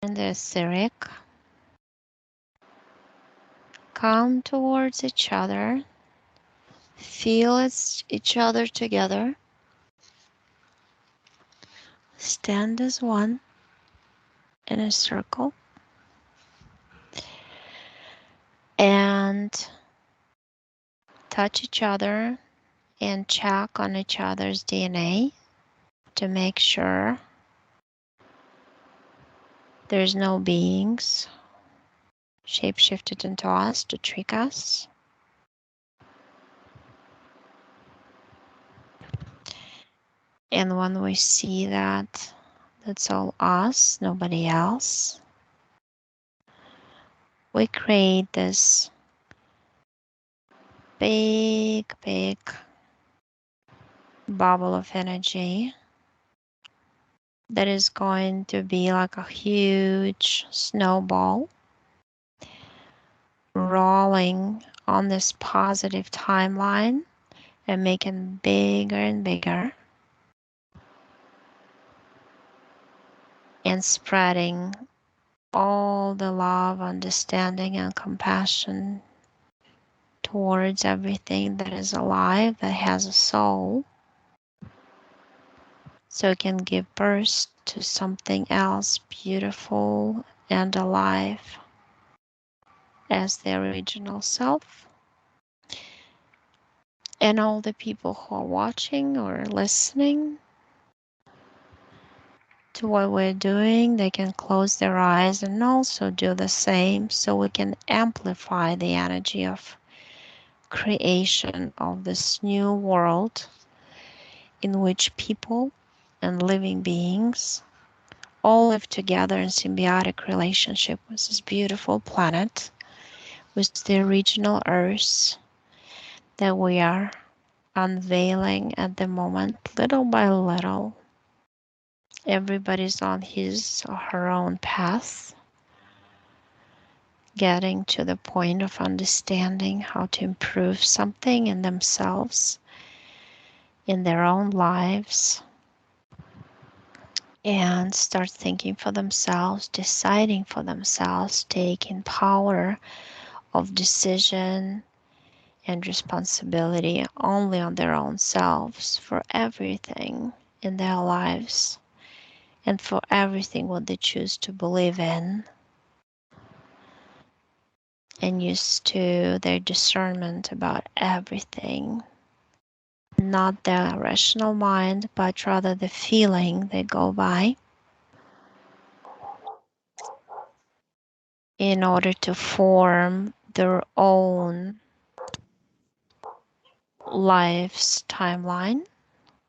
and the etheric come towards each other, feel each other together, stand as one in a circle, and touch each other and check on each other's DNA to make sure there's no beings shapeshifted into us to trick us. And when we see that that's all us, nobody else, we create this big bubble of energy that is going to be like a huge snowball rolling on this positive timeline and making bigger and bigger and spreading all the love, understanding, and compassion towards everything that is alive, that has a soul, so it can give birth to something else beautiful and alive as the original self. And all the people who are watching or listening to what we're doing, they can close their eyes and also do the same, so we can amplify the energy of creation of this new world in which people and living beings all live together in symbiotic relationship with this beautiful planet, with the original Earth that we are unveiling at the moment, little by little. Everybody's on his or her own path, getting to the point of understanding how to improve something in themselves, in their own lives, and start thinking for themselves, deciding for themselves, taking power of decision and responsibility only on their own selves for everything in their lives and for everything what they choose to believe in, and used to their discernment about everything, not their rational mind, but rather the feeling they go by in order to form their own life's timeline,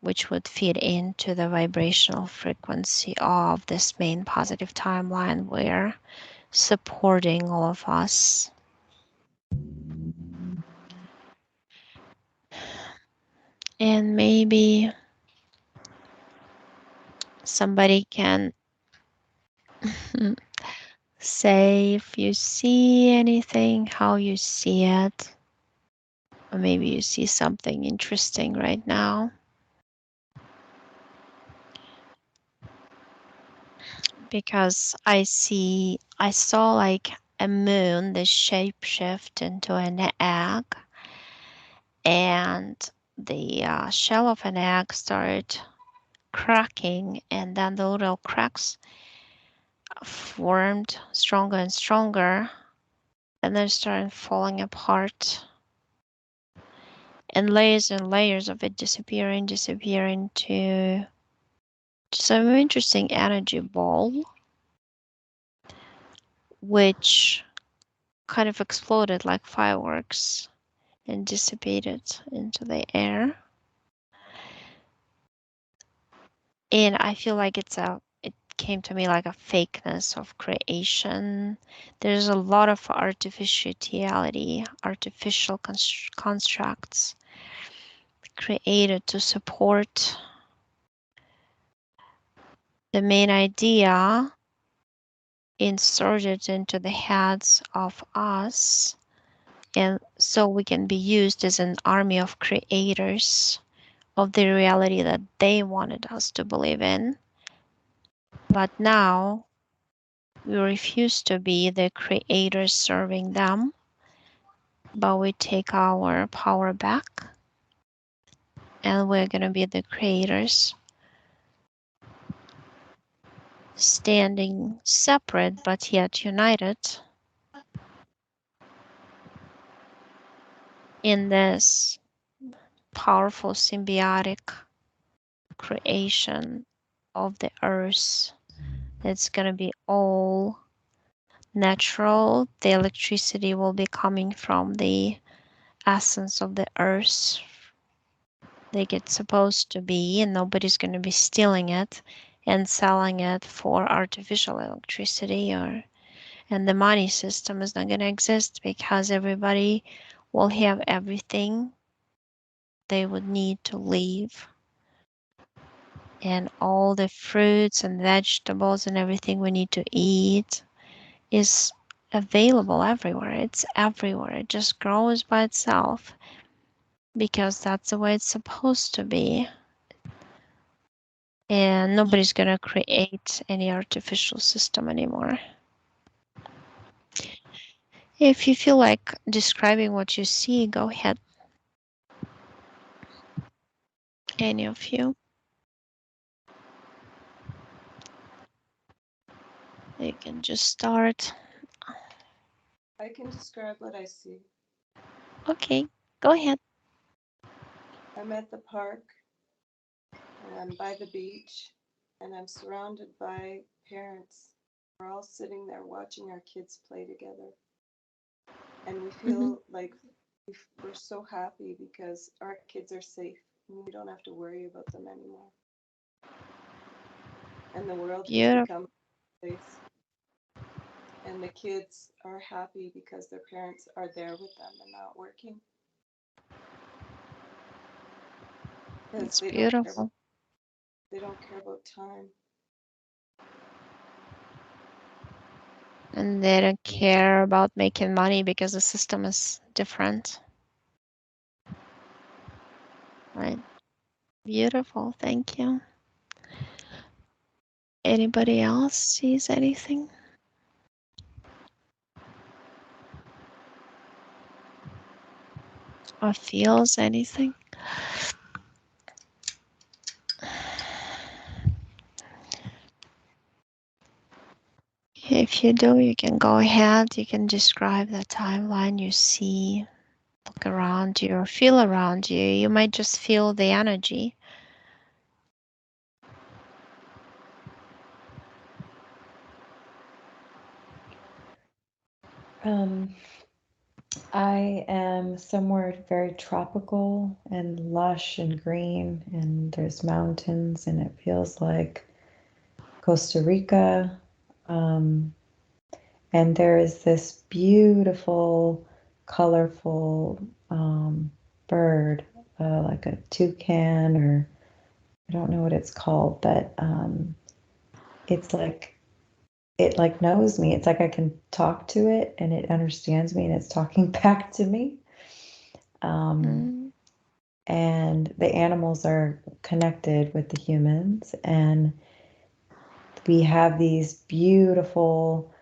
which would feed into the vibrational frequency of this main positive timeline we're supporting all of us. And maybe somebody can say if you see anything, how you see it, or maybe you see something interesting right now. Because I saw like a moon, the shape shift into an egg, and the shell of an egg started cracking, and then the little cracks formed stronger and stronger, and then started falling apart, and layers of it disappearing to some interesting energy ball, which kind of exploded like fireworks and dissipated into the air. And I feel like it came to me like a fakeness of creation. There's a lot of artificiality, artificial constructs created to support the main idea inserted into the heads of us, and so we can be used as an army of creators of the reality that they wanted us to believe in. But now We refuse to be the creators serving them, but we take our power back and we're going to be the creators, standing separate but yet united in this powerful symbiotic creation of the earth. It's going to be all natural. The electricity will be coming from the essence of the earth, like it's supposed to be, and nobody's going to be stealing it and selling it for artificial electricity, or and the money system is not going to exist because everybody will have everything they would need to live, and all the fruits and vegetables and everything we need to eat is available everywhere. It's everywhere. It just grows by itself because that's the way it's supposed to be. And nobody's going to create any artificial system anymore. If you feel like describing what you see, go ahead. Any of you. You can just start. I can describe what I see. Okay, go ahead. I'm at the park and I'm by the beach and I'm surrounded by parents. We're all sitting there watching our kids play together. And we Mm-hmm. feel like we're so happy because our kids are safe and we don't have to worry about them anymore. And the world has Beautiful. become a place. And the kids are happy because their parents are there with them and not working. Because It's beautiful. they don't care about time. And they don't care about making money because the system is different. Right. Beautiful. Thank you. Anybody else sees anything or feels anything? If you do, you can go ahead. You can describe the timeline you see. Look around you or feel around you. You might just feel the energy. Um, I am somewhere very tropical and lush and green, and there's mountains, and it feels like Costa Rica. Um, and there is this beautiful, colorful bird, like a toucan, or I don't know what it's called, but it's like it like knows me. It's like I can talk to it, and it understands me, and it's talking back to me. Um, Mm, and the animals are connected with the humans, and we have these beautiful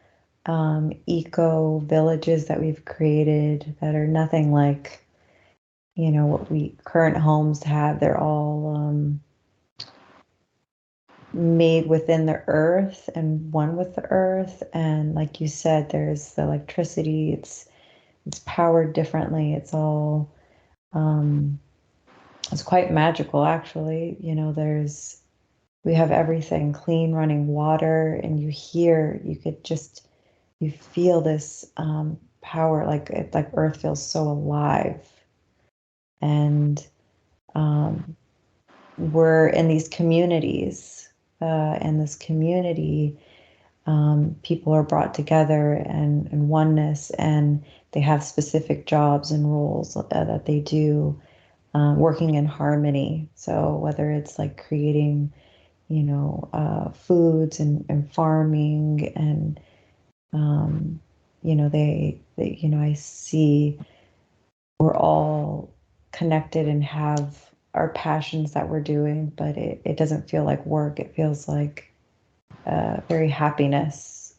eco villages that we've created that are nothing like what we current homes have. They're all made within the earth and one with the earth, and like you said, there's the electricity. It's powered differently. Um, it's quite magical, actually. We have everything, clean running water, and you feel this power, like Earth feels so alive. And um, we're in these communities, and this community, people are brought together and oneness, and they have specific jobs and roles that they do, working in harmony. So whether it's like creating foods and farming, and I see we're all connected and have our passions that we're doing, but it doesn't feel like work. It feels like very happiness.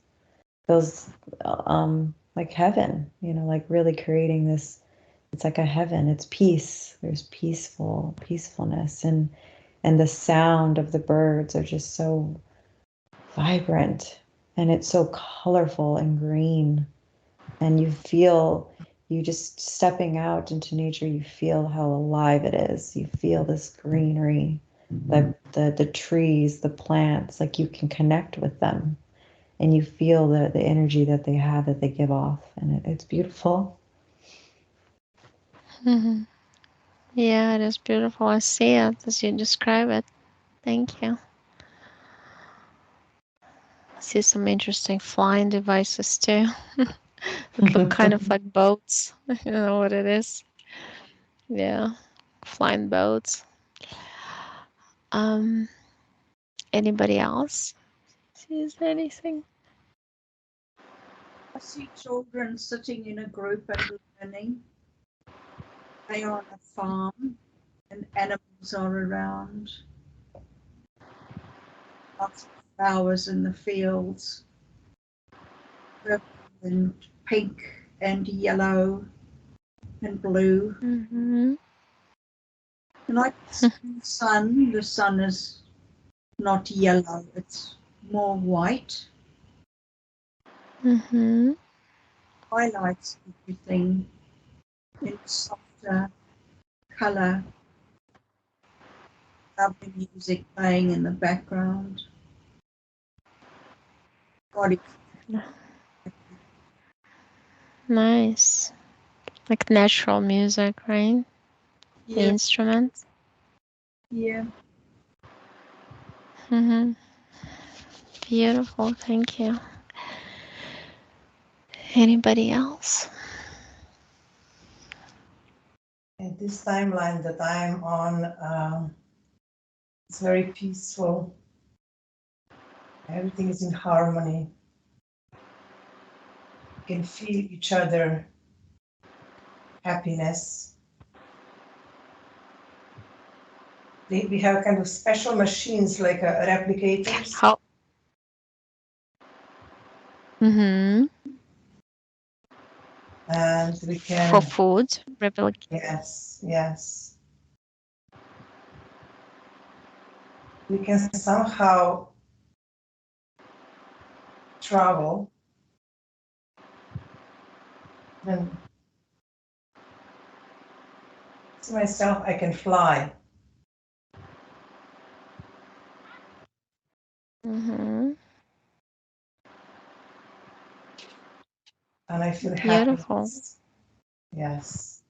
feels like heaven, like really creating this. It's like a heaven. It's peace. There's peacefulness, and the sound of the birds are just so vibrant, and it's so colorful and green, and you just stepping out into nature, you feel how alive it is. You feel this greenery, the trees, the plants, like you can connect with them, and you feel the energy that they have, that they give off, and it's beautiful. Mm-hmm. Yeah, it is beautiful. I see it as you describe it. Thank you. I see some interesting flying devices too. It look kind of like boats. You know what it is? Yeah, flying boats. Um, Anybody else sees anything? I see children sitting in a group and learning. They are on a farm and animals are around. Lots of flowers in the fields, purple and pink and yellow and blue. Mm-hmm. And I can see the sun. The sun is not yellow, it's more white. Mm-hmm. Highlights everything in softer color. Lovely music playing in the background. God, Nice. Like natural music, right? The yeah, instruments. yeah. Mm-hmm. Beautiful. Thank you. Anybody else? At this timeline that I'm on, it's very peaceful. Everything is in harmony. You can feel each other happiness. We have kind of special machines like replicators, How? Mm-hmm. and we For can, food, replicate. yes, we can somehow travel. And to myself, I can fly, Mm-hmm. and I feel Beautiful. happiness. Yes,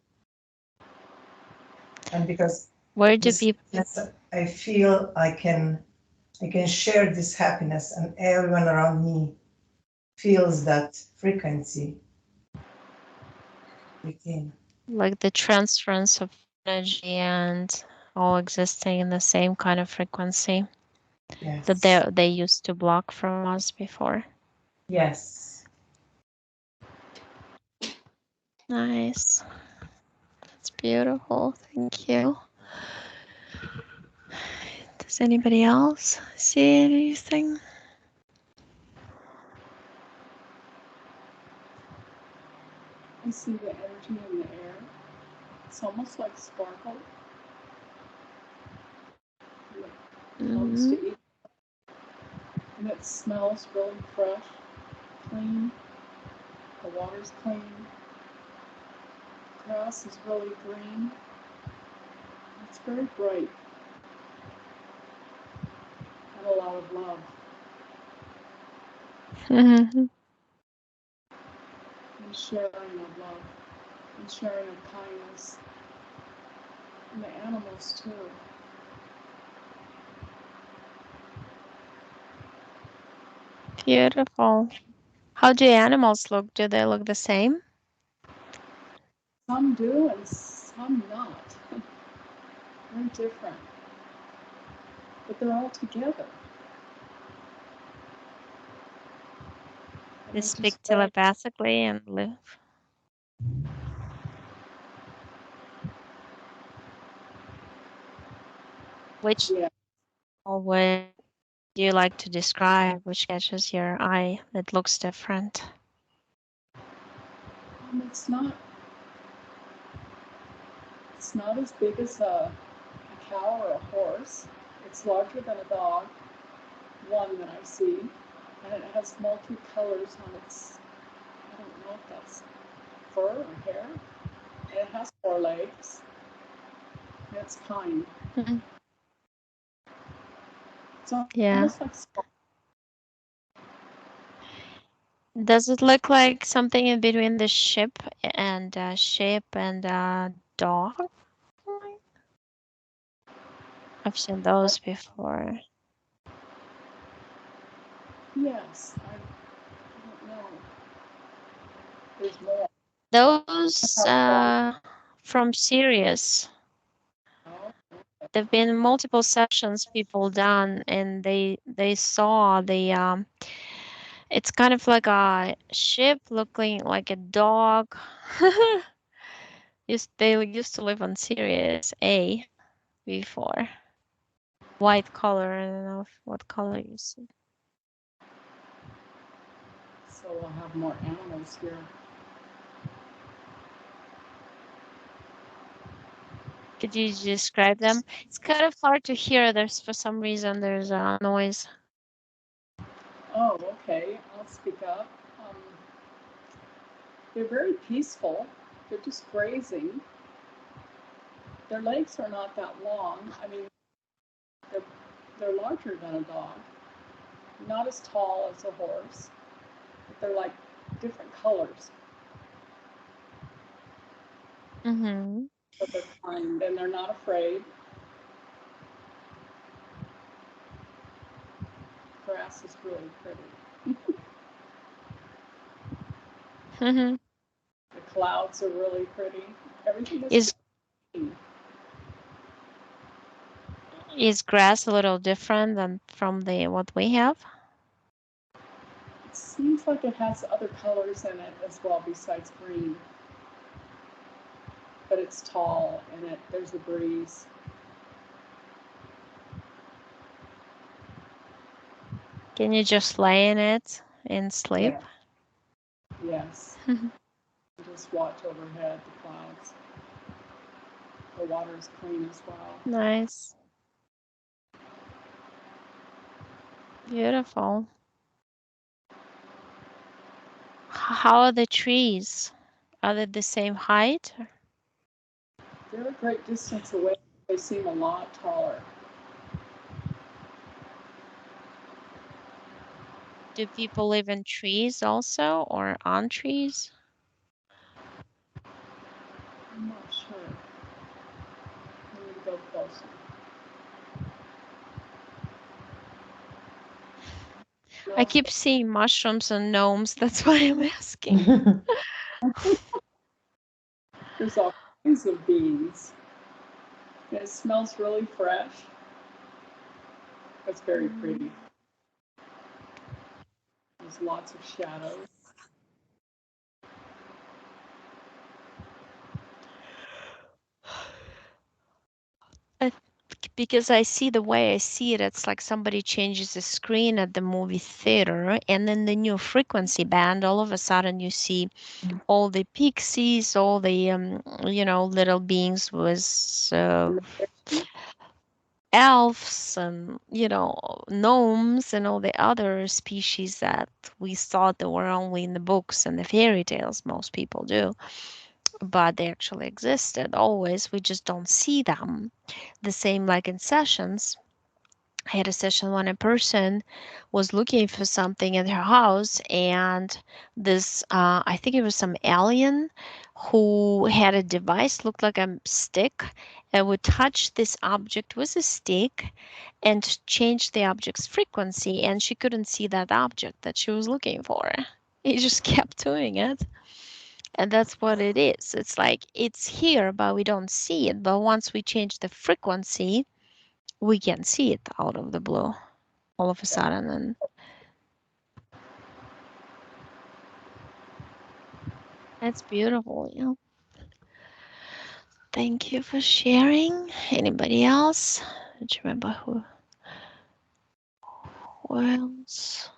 and because Where do this people? happiness, I feel I can share this happiness, and everyone around me feels that frequency within. Like the transference of energy and all existing in the same kind of frequency that Yes. they used to block from us before. Yes. Nice. It's beautiful. Thank you. Does anybody else see anything? I see the energy in the air. It's almost like sparkle. And it floats Mm-hmm. to eat. And it smells really fresh, clean. The water's clean. The grass is really green. It's very bright. And a lot of love. Mm-hmm. And sharing of love. And sharing of kindness. And the animals too. Beautiful. How do animals look? Do they look the same? Some do and some not. Very different. But they're all together. And They they're speak just very, telepathically and live. Which yeah. always Do you like to describe which catches your eye that looks different? It's not as big as a cow or a horse. It's larger than a dog, one that I see, and it has multi-colors on its, I don't know if that's fur or hair. And it has 4 legs. And it's kind. Mhm. It's Yeah. almost like small. Does it look like something in between the sheep and dog? I've seen those before. Yes, I don't know. There's more. Those from Sirius. Oh, There've been multiple sessions people done, and they saw the it's kind of like a ship looking like a dog. They used to live on Sirius A before. White color, I don't know what color you see. so we'll have more animals here. Could you describe them? It's kind of hard to hear. For some reason there's a noise. Oh, okay. I'll speak up. They're very peaceful. They're just grazing. Their legs are not that long. I mean, they're, they're larger than a dog. Not as tall as a horse, but they're like different colors. Mm-hmm. But they're kind and they're not afraid. Grass is really pretty. Mm-hmm. The clouds are really pretty. Everything Is green. is grass a little different than from the what we have? It seems like it has other colors in it as well besides green. But it's tall and there's a breeze. Can you just lay in it and sleep? Yeah. Yes. Just watch overhead the clouds. The water is clean as well. Nice. Beautiful. How are the trees? Are they the same height? They're a great distance away. They seem a lot taller. Do people live in trees also or on trees? I'm not sure. I need to go closer. I No, keep seeing mushrooms and gnomes. That's why I'm asking. there's all kinds of beans. And it smells really fresh. It's very pretty. There's lots of shadows. I, because I see the way I see it, it's like somebody changes the screen at the movie theater, and then the new frequency band, all of a sudden you see all the pixies, all the little beings with elves and gnomes and all the other species that we thought that were only in the books and the fairy tales. Most people do, but they actually existed always. We just don't see them. The same like in sessions. I had a session when a person was looking for something in her house, and this, I think it was some alien who had a device, looked like a stick, and would touch this object with a stick and change the object's frequency, and she couldn't see that object that she was looking for. He just kept doing it. And that's what it is. It's like it's here, but we don't see it. But once we change the frequency, we can see it out of the blue all of a sudden. And that's beautiful. Yeah. Thank you for sharing. Anybody else? Don't you remember who? What else?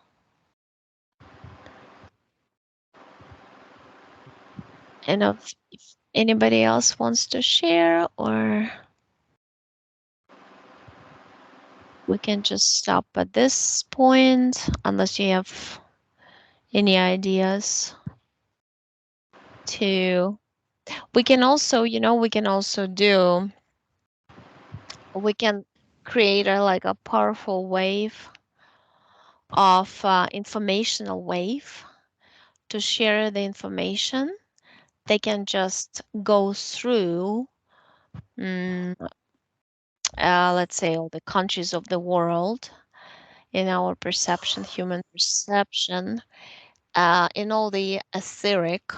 And if anybody else wants to share, or we can just stop at this point, unless you have any ideas to. We can also, we can also do. We can create like a powerful wave of informational wave to share the information. They can just go through, let's say, all the countries of the world in our perception, human perception, in all the etheric,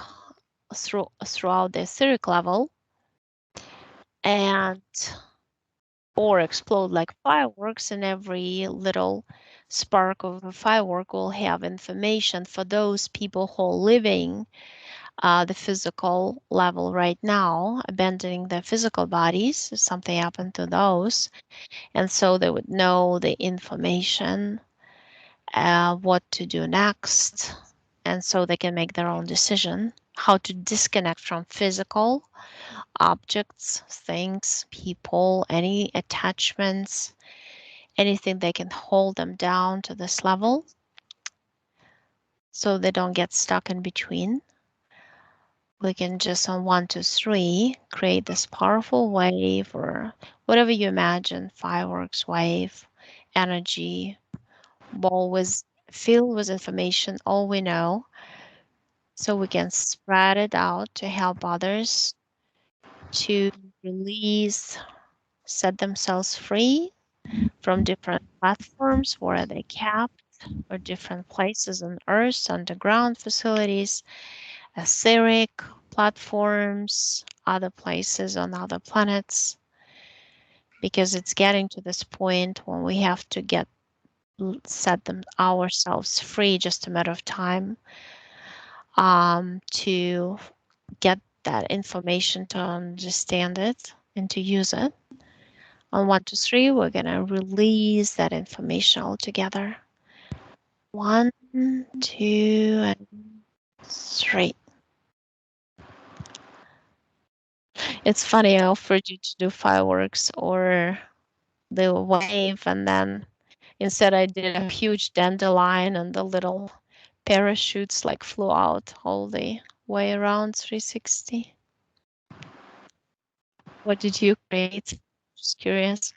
throughout the etheric level, and or explode like fireworks, and every little spark of a firework will have information for those people who are living the physical level right now, abandoning their physical bodies if something happened to those. And so they would know the information, what to do next. And so they can make their own decision how to disconnect from physical objects, things, people, any attachments, anything they can hold them down to this level so they don't get stuck in between. We can just on 1, 2, 3 create this powerful wave, or whatever you imagine, fireworks wave, energy, ball with filled with information, all we know, so we can spread it out to help others to release, set themselves free from different platforms where they kept, or different places on Earth, underground facilities, etheric platforms, other places on other planets, because it's getting to this point when we have to set them ourselves free, just a matter of time, to get that information, to understand it and to use it. On 1, 2, 3, we're gonna release that information altogether. 1, 2, and 3. It's funny, I offered you to do fireworks or the wave, and then instead I did a huge dandelion, and the little parachutes like flew out all the way around 360. What did you create? Just curious.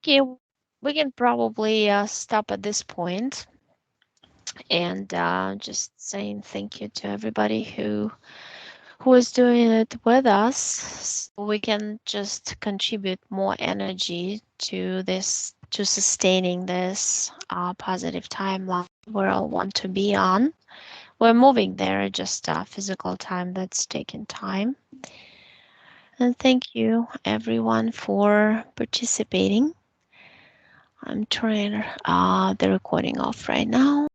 Okay, we can probably stop at this point, and just saying thank you to everybody who is doing it with us, so we can just contribute more energy to this, to sustaining this positive timeline we all want to be on. We're moving there, just physical time that's taking time. And thank you everyone for participating. I'm turning the recording off right now.